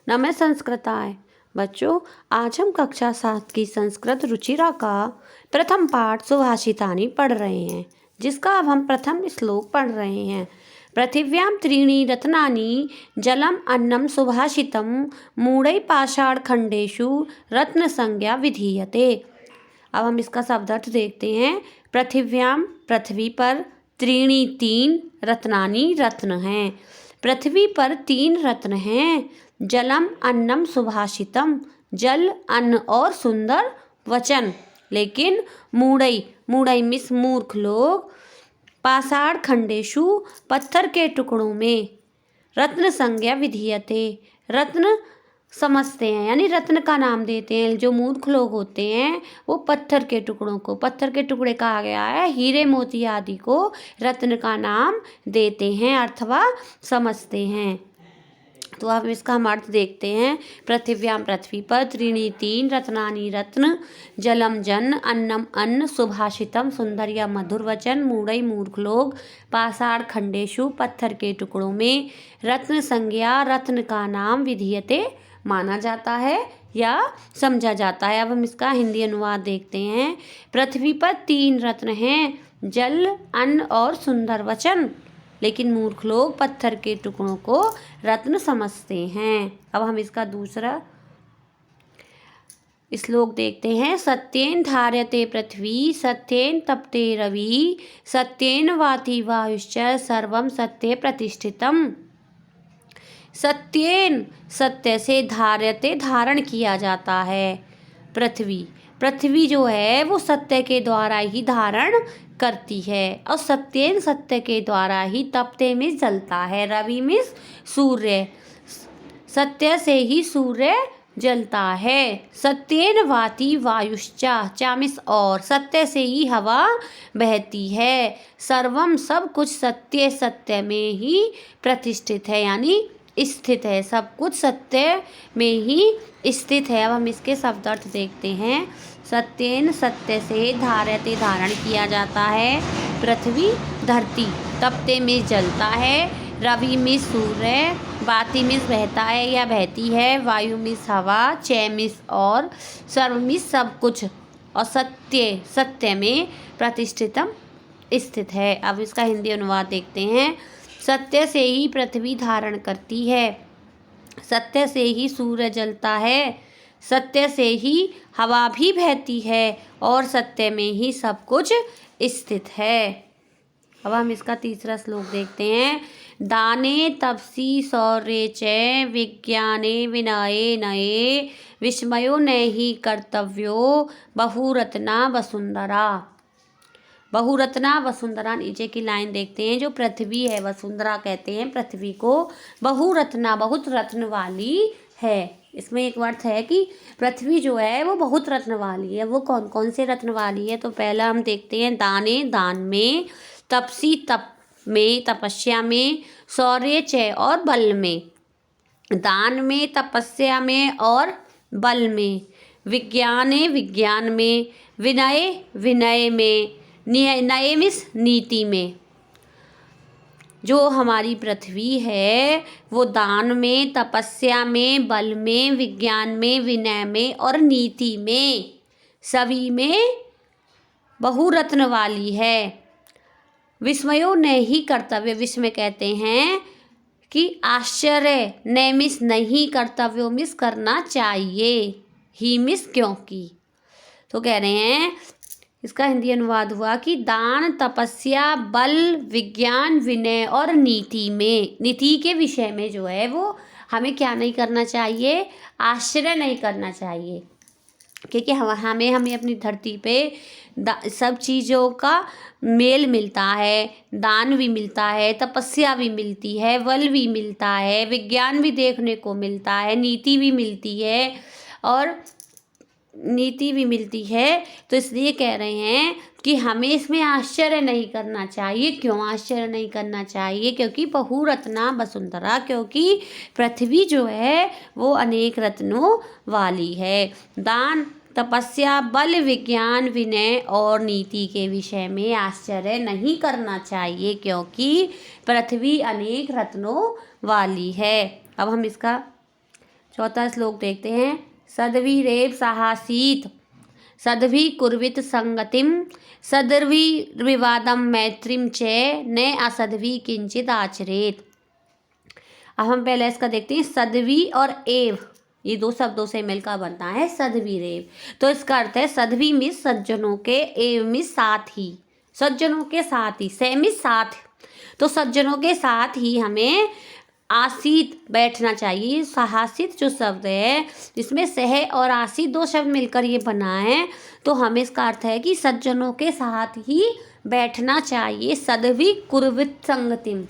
न मैं संस्कृताय। बच्चों, आज हम कक्षा 7 की संस्कृत रुचिरा का प्रथम पाठ सुभाषितानि पढ़ रहे हैं, जिसका अब हम प्रथम श्लोक पढ़ रहे हैं। पृथिव्यां त्रीणि रत्नानि जलम अन्नम सुभाषितम मूढ़ै पाषाण खंडेषु रत्न संज्ञा विधीयते। अब हम इसका शब्दार्थ देखते हैं। पृथिव्याम पृथ्वी पर, त्रीणि तीन, रत्नानि रत्न हैं। पृथ्वी पर 3 रत्न हैं। जलम अन्नम सुभाषितम, जल अन्न और सुंदर वचन। लेकिन मूढ़ई मूढ़ई मिस मूर्ख लोग, पाषाण खंडेशु पत्थर के टुकड़ों में, रत्न संज्ञा विधीयते रत्न समझते हैं, यानी रत्न का नाम देते हैं। जो मूर्ख लोग होते हैं वो पत्थर के टुकड़ों को, पत्थर के टुकड़े कहा गया है, हीरे मोती आदि को रत्न का नाम देते हैं अथवा समझते हैं। तो अब इसका हम अर्थ देखते हैं। पृथिव्याम पृथ्वी पर, त्रीणि तीन, रत्नानि रत्न, जलम जन, अन्नम अन्न, सुभाषितम सुंदर या मधुर वचन, मूढ़ई मूर्ख लोग, पाषाण खंडेशु पत्थर के टुकड़ों में, रत्न संज्ञा रत्न का नाम, विधीयते माना जाता है या समझा जाता है। अब हम इसका हिंदी अनुवाद देखते हैं। पृथ्वी पर 3 रत्न हैं, जल, अन्न और सुंदर वचन, लेकिन मूर्ख लोग पत्थर के टुकड़ों को रत्न समझते हैं। अब हम इसका दूसरा श्लोक देखते हैं। सत्येन धार्यते पृथ्वी, सत्येन तपते रवि, सत्येन वाति वायुश्च, सर्वम सत्ये प्रतिष्ठितम। सत्येन सत्य से, धार्यते धारण किया जाता है। पृथ्वी जो है वो सत्य के द्वारा ही धारण करती है, और सत्येन सत्य के द्वारा ही, तपते में जलता है, रवि में सूर्य, सत्य से ही सूर्य जलता है। सत्येन वाति वायुश्चा, चामिस और, सत्य से ही हवा बहती है। सर्वम सब कुछ सत्य, सत्य में ही प्रतिष्ठित है, यानी स्थित है, सब कुछ सत्य में ही स्थित है। अब हम इसके शब्दार्थ देखते हैं। सत्येन सत्य से, धार्यते धारण किया जाता है, पृथ्वी धरती, तपते में जलता है, रवि में सूर्य, वाति में बहता है या बहती है, वायु में हवा, चय में और, सर्व में सब कुछ, और सत्य सत्य में प्रतिष्ठितम स्थित है। अब इसका हिंदी अनुवाद देखते हैं। सत्य से ही पृथ्वी धारण करती है, सत्य से ही सूर्य जलता है, सत्य से ही हवा भी बहती है, और सत्य में ही सब कुछ स्थित है। अब हम इसका तीसरा श्लोक देखते हैं। दाने तपसी शौर्ये च, विज्ञाने विनये नये, विस्मयो नहि कर्तव्यो, बहुरत्ना वसुंधरा। बहुरत्ना वसुंधरा, नीचे की लाइन देखते हैं। जो पृथ्वी है, वसुंधरा कहते हैं पृथ्वी को, बहुरत्ना बहुत रत्न वाली है। इसमें एक अर्थ है कि पृथ्वी जो है वो बहुत रत्न वाली है। वो कौन कौन से रत्न वाली है? तो पहला हम देखते हैं दाने, दान में, तपसी तप में, तपस्या में, शौर्य च और बल में, दान में, तपस्या में और बल में, विज्ञाने विज्ञान में, विनय विनय में, नये मिस नीति में। जो हमारी पृथ्वी है वो दान में, तपस्या में, बल में, विज्ञान में, विनय में और नीति में, सभी में बहुरत्न वाली है। विस्मयो नहीं कर्तव्य, विस्मय कहते हैं कि आश्चर्य, न मिस नहीं, कर्तव्य मिस करना चाहिए, ही मिस क्योंकि। तो कह रहे हैं, इसका हिंदी अनुवाद हुआ कि दान, तपस्या, बल, विज्ञान, विनय और नीति में, नीति के विषय में जो है वो हमें क्या नहीं करना चाहिए? आश्चर्य नहीं करना चाहिए, क्योंकि हमें अपनी धरती पे सब चीज़ों का मेल मिलता है। दान भी मिलता है, तपस्या भी मिलती है, बल भी मिलता है, विज्ञान भी देखने को मिलता है, नीति भी मिलती है और नीति भी मिलती है। तो इसलिए कह रहे हैं कि हमें इसमें आश्चर्य नहीं करना चाहिए। क्यों आश्चर्य नहीं करना चाहिए? क्योंकि बहुरत्ना वसुंधरा, क्योंकि पृथ्वी जो है वो अनेक रत्नों वाली है। दान, तपस्या, बल, विज्ञान, विनय और नीति के विषय में आश्चर्य नहीं करना चाहिए, क्योंकि पृथ्वी अनेक रत्नों वाली है। अब हम इसका चौथा श्लोक देखते हैं। सद्भिरेव सहासीत सद्भि कुर्वित संगतिम सद्भिर्विवादम मैत्रीम च न असद्भि किंचित आचरेत। अब हम पहले इसका देखते हैं। सद्भि और एव ये दो शब्दों से मिलकर बनता है सद्भिरेव। तो इसका अर्थ है सद्भि मिस सज्जनों के, एव मिस साथ ही, सज्जनों के साथ ही, से मिस साथ। तो सज्जनों के साथ ही हमें आसीत बैठना चाहिए। सहासित जो शब्द है इसमें सह और आसीत दो शब्द मिलकर ये बना है। तो हमें इसका अर्थ है कि सज्जनों के साथ ही बैठना चाहिए। सद्भि कुर्वित संगतिम,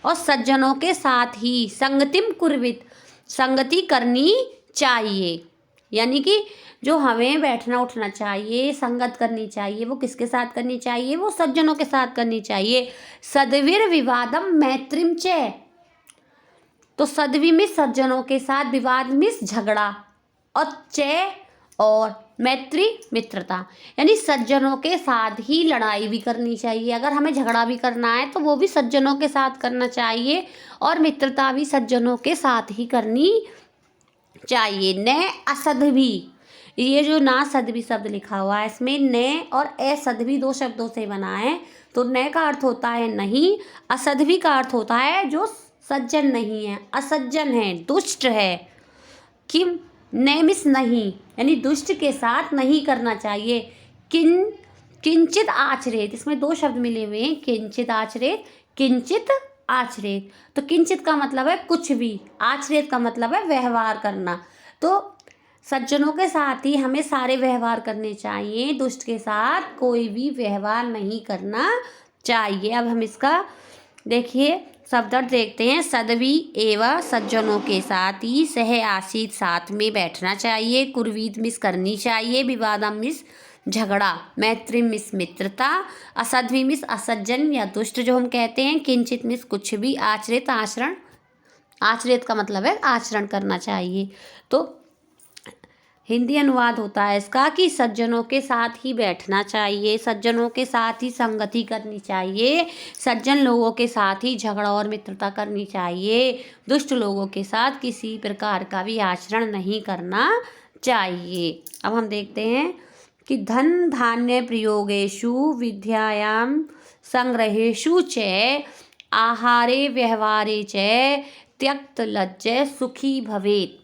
और सज्जनों के साथ ही संगतिम कुर्वित, संगति करनी चाहिए। यानी कि जो हमें बैठना उठना चाहिए, संगत करनी चाहिए, वो किसके साथ करनी चाहिए? वो सज्जनों के साथ करनी चाहिए। सद्भिर विवादम मैत्रीम च, तो सद्भि में सज्जनों के साथ, विवाद में झगड़ा, और च और मैत्री मित्रता, यानी सज्जनों के साथ ही लड़ाई भी करनी चाहिए। अगर हमें झगड़ा भी करना है तो वो भी सज्जनों के साथ करना चाहिए, और मित्रता भी सज्जनों के साथ ही करनी चाहिए। न असद्भि, ये जो ना सद्भि शब्द लिखा हुआ है इसमें न और असद्भि दो शब्दों से बना है। तो न का अर्थ होता है नहीं, असद्भि का अर्थ होता है जो सज्जन नहीं है, असज्जन है, दुष्ट है। किम न मिस नहीं, यानी दुष्ट के साथ नहीं करना चाहिए। किंचित आचरेत, इसमें दो शब्द मिले हुए हैं, किंचित आचरेत, किंचित आचरेत। तो किंचित का मतलब है कुछ भी, आचरेत का मतलब है व्यवहार करना। तो सज्जनों के साथ ही हमें सारे व्यवहार करने चाहिए, दुष्ट के साथ कोई भी व्यवहार नहीं करना चाहिए। अब हम इसका देखिए शब्द देखते हैं। सद्भि एवं सज्जनों के साथ ही, सह आसीत साथ में बैठना चाहिए, कुर्वीत मिस करनी चाहिए, विवादम मिस झगड़ा, मैत्री मिस मित्रता, असद्भि मिस असज्जन या दुष्ट जो हम कहते हैं, किंचित मिस कुछ भी, आचरित आचरण, आचरित का मतलब है आचरण करना चाहिए। तो हिंदी अनुवाद होता है इसका कि सज्जनों के साथ ही बैठना चाहिए, सज्जनों के साथ ही संगति करनी चाहिए, सज्जन लोगों के साथ ही झगड़ा और मित्रता करनी चाहिए, दुष्ट लोगों के साथ किसी प्रकार का भी आचरण नहीं करना चाहिए। अब हम देखते हैं कि धन धान्य प्रयोगेषु विद्यायाम संग्रहेषु च आहारे व्यवहारे च त्यक्त लज्ज सुखी भवेत्।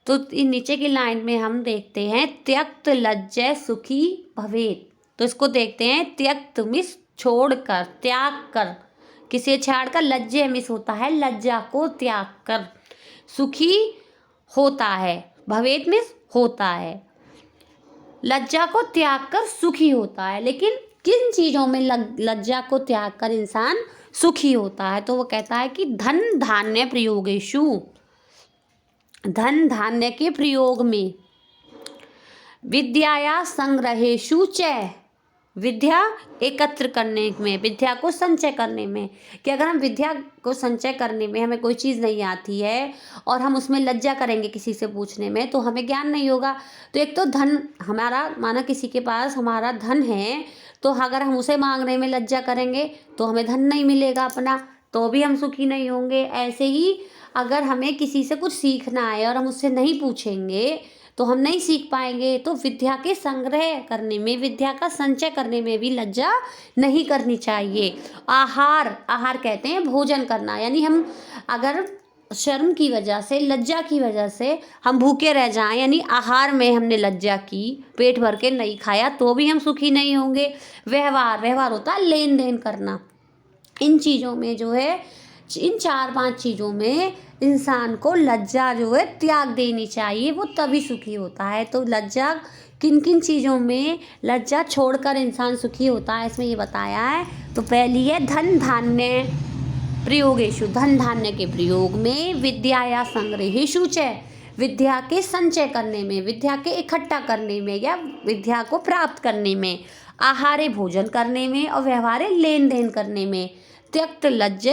तो नीचे की लाइन में हम देखते हैं त्यक्त लज्ज सुखी भवेत्। तो इसको देखते हैं। त्यक्त मिस छोड़कर, त्याग कर, किसे छाड़ कर, लज्जे मिस होता है लज्जा को त्याग कर, सुखी होता है, भवेत् मिस होता है, लज्जा को त्याग कर सुखी होता है। लेकिन किन चीज़ों में लज्जा को त्याग कर इंसान सुखी होता है? तो वो कहता है कि धन धान्य प्रयोगेषु, धन धान्य के प्रयोग में, विद्याया संग्रहेषु च, विद्या एकत्र करने में, विद्या को संचय करने में। कि अगर हम विद्या को संचय करने में हमें कोई चीज़ नहीं आती है और हम उसमें लज्जा करेंगे किसी से पूछने में, तो हमें ज्ञान नहीं होगा। तो एक तो धन हमारा, माना किसी के पास हमारा धन है, तो अगर हम उसे मांगने में लज्जा करेंगे तो हमें धन नहीं मिलेगा अपना, तो भी हम सुखी नहीं होंगे। ऐसे ही अगर हमें किसी से कुछ सीखना है और हम उससे नहीं पूछेंगे तो हम नहीं सीख पाएंगे। तो विद्या के संग्रह करने में, विद्या का संचय करने में भी लज्जा नहीं करनी चाहिए। आहार, आहार कहते हैं भोजन करना, यानी हम अगर शर्म की वजह से, लज्जा की वजह से हम भूखे रह जाएं, यानी आहार में हमने लज्जा की, पेट भर के नहीं खाया, तो भी हम सुखी नहीं होंगे। व्यवहार, व्यवहार होता है लेन देन करना। इन चीज़ों में जो है, इन 4-5 चीज़ों में इंसान को लज्जा जो है त्याग देनी चाहिए, वो तभी सुखी होता है। तो लज्जा, किन किन चीज़ों में लज्जा छोड़कर इंसान सुखी होता है इसमें ये बताया है। तो पहली है धन धान्य प्रयोगेषु, धन धान्य के प्रयोग में, विद्याया संग्रहेषु च, विद्या के संचय करने में, विद्या के इकट्ठा करने में या विद्या को प्राप्त करने में, आहारे भोजन करने में, और व्यवहारे लेन देन करने में, त्यक्त लज्ज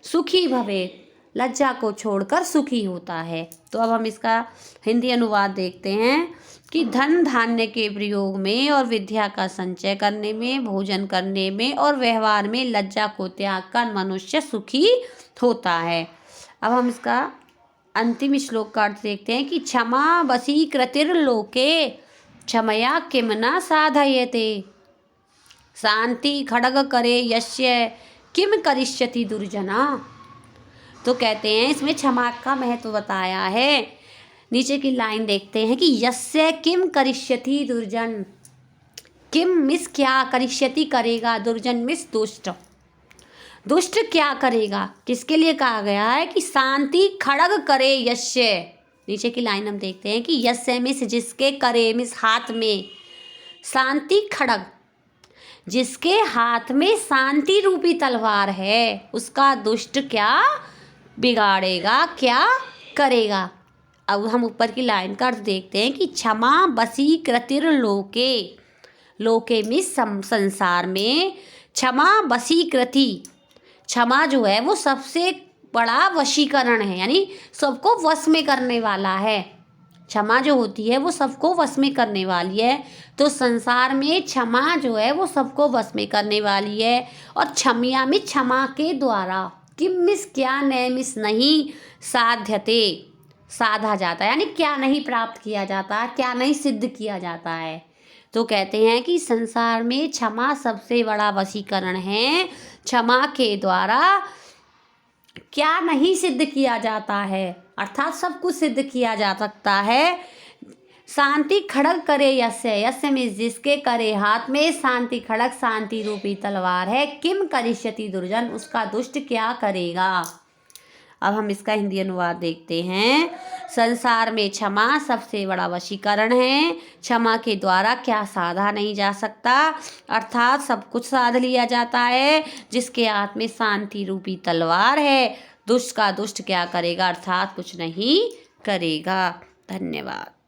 सुखी भवेत्, लज्जा को छोड़कर सुखी होता है। तो अब हम इसका हिंदी अनुवाद देखते हैं कि धन धान्य के प्रयोग में और विद्या का संचय करने में, भोजन करने में और व्यवहार में लज्जा को त्याग कर मनुष्य सुखी होता है। अब हम इसका अंतिम श्लोक का अर्थ देखते हैं कि क्षमा वशीकृतिर्लोके क्षमया किम न साधयते शांति खड्ग करे यस्य किम करिष्यति दुर्जना। तो कहते हैं इसमें क्षमा का महत्व बताया है। नीचे की लाइन देखते हैं कि यस्य किम करिष्यति दुर्जन। किम मिस क्या, करिष्यति करेगा, दुर्जन मिस दुष्ट। दुष्ट क्या करेगा, किसके लिए कहा गया है कि शांति खड्ग करे यस्य। नीचे की लाइन हम देखते हैं कि यस्य मिस जिसके, करे मिस हाथ में, शांति खड्ग जिसके हाथ में शांति रूपी तलवार है, उसका दुष्ट क्या बिगाड़ेगा, क्या करेगा। अब हम ऊपर की लाइन का अर्थ देखते हैं कि क्षमा वशीकृतिर्लोके। लोके में संसार में, क्षमा वशीकृति, क्षमा जो है वो सबसे बड़ा वशीकरण है, यानी सबको वश में करने वाला है। क्षमा जो होती है वो सबको वश में करने वाली है। तो संसार में क्षमा जो है वो सबको वश में करने वाली है। और क्षम्या में क्षमा के द्वारा किम मिस क्या, न मिस नहीं, साध्यते साधा जाता है, यानी क्या नहीं प्राप्त किया जाता, क्या नहीं सिद्ध किया जाता है। तो कहते हैं कि संसार में क्षमा सबसे बड़ा वशीकरण है। क्षमा के द्वारा क्या नहीं सिद्ध किया जाता है, अर्थात सब कुछ सिद्ध किया जा सकता है। शांति खड्ग करे यस्य, यस्य में जिसके करे हाथ में शांति खड्ग, शांति रूपी तलवार है। किम करिष्यति दुर्जन, उसका दुष्ट क्या करेगा। अब हम इसका हिंदी अनुवाद देखते हैं। संसार में क्षमा सबसे बड़ा वशीकरण है। क्षमा के द्वारा क्या साधा नहीं जा सकता, अर्थात सब कुछ साध लिया जाता है। जिसके हाथ में शांति रूपी तलवार है, दुष्ट का दुष्ट क्या करेगा, अर्थात कुछ नहीं करेगा। धन्यवाद।